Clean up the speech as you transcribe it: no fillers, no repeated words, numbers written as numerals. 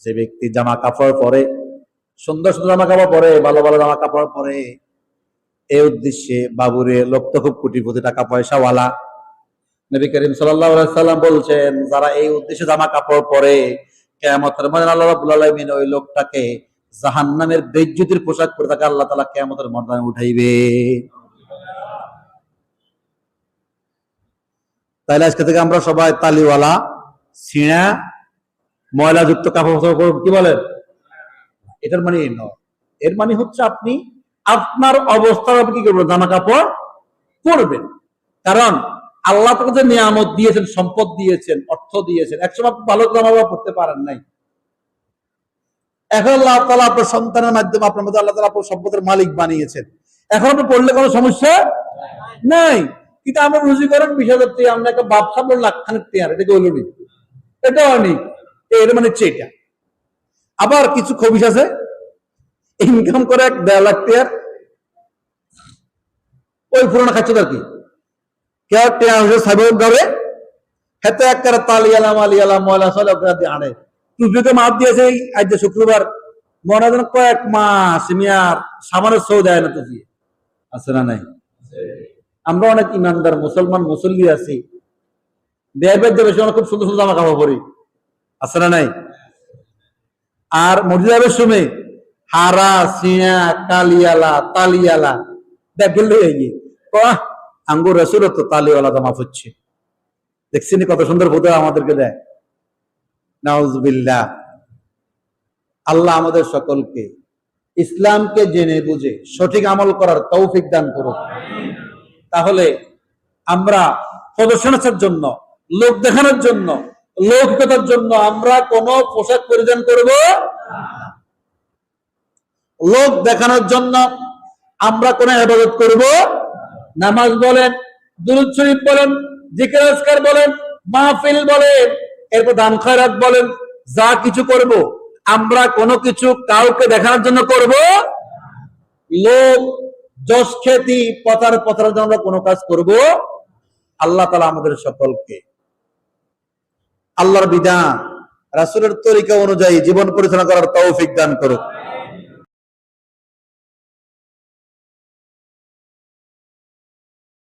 যে ব্যক্তি জামা কাপড় পরে, সুন্দর সুন্দর জামা কাপড় পরে, ভালো ভালো জামা কাপড় পরে, এই উদ্দেশ্যে বাবুরে লোক তো খুব কোটি টাকা পয়সাওয়ালা। নবী করিম সাল্লাল্লাহু আলাইহি সাল্লাম বলছেন, যারা এই উদ্দেশ্যে জামা কাপড় পরে, কিয়ামতের ময়দানে আল্লাহ রাব্বুল আলামিন ওই লোকটাকে জাহান্নামের বেইজ্জতির পোশাক পরে তাকে আল্লাহ তাআলা কিয়ামতের ময়দানে উঠাইবে। তাইলে আজকে থেকে আমরা সবাই তালিওয়ালা, ছিঁড়া, ময়লাযুক্ত কাপড় পরব, কি বলেন? এটার মানে এই নয়। এর মানে হচ্ছে আপনি আপনার অবস্থার আপনি কি করবেন? জামা কাপড় পরবেন। কারণ আল্লাহ তাআলা যে নিয়ামত দিয়েছেন, সম্পদ দিয়েছেন, অর্থ দিয়েছেন, একসময় আপনি ভালো জামা কাপড় পরতে পারেন নাই। এখন আল্লাহ তাআলা আপনার সন্তানের মাধ্যমে আপনার মধ্যে আল্লাহ তাআলা আপনার সম্পদের মালিক বানিয়েছেন। এখন আপনি পড়লে কোনো সমস্যা নাই। কিন্তু আমরা রুজি করেন 20,000 টাকা, আমরা একটা ব্যবসা করলাম লাখখানেক টাকা, এটা হলো নি, এটা অনেক, এর মানে হচ্ছে এটা। আবার কিছু খবিস আছে ইনকাম করে 1.5 লাখ টাকা, ওই পুরোনো খাচ্ছে তার কি কে টাকা হচ্ছে সাইবার গাবে, হেতে একটা তালিয়ালা মালিয়ালা ময়লা সলে দিয়ে আনে। টুপিকে মাপ দিয়েছে আজ শুক্রবার, মনে যেন কয়েক মাস মিয়ার সামানের সৌ দেয় না টুপি, আছে না নাই? আমরা অনেক ইমানদার মুসলমান মুসল্লি আছি, দেবের যে বেশি খুব সুন্দর সুন্দর জামা কাপড় পরি, আছে না নাই? আর মসজিদের সময় হারা সিয়া কালিয়ালা তালিয়ালা দেখলে আঙ্গুর রসুল তো তালিওয়ালা জামা পরছে, দেখছেন কত সুন্দর ফটো আমাদেরকে দেয়। নাউজুবিল্লাহ। আল্লাহ আমাদের সকলকে ইসলামকে জেনে বুঝে সঠিক আমল করার তৌফিক দান করুক। তাহলে আমরা প্রদর্শনের জন্য, লোক দেখানোর জন্য, লৌকিকতার জন্য আমরা কোন পোশাক পরিধান করব? লোক দেখানোর জন্য আমরা কোন ইবাদত করব? নামাজ বলেন, দুরূদ শরীফ বলেন, জিকির আজকার বলেন, মাহফিল বলেন, এরপর দান খয়রাত বলেন, যা কিছু করব আমরা কোনো কিছু কাউকে দেখানোর জন্য করব? লোক যশ খ্যাতি পতার জন্য আমরা কোনো কাজ করব? আল্লাহ তাআলা আমাদের সকলকে আল্লাহর বিধান, রাসূলের তরিকা অনুযায়ী জীবন পরিচালনা করার তৌফিক দান করুক।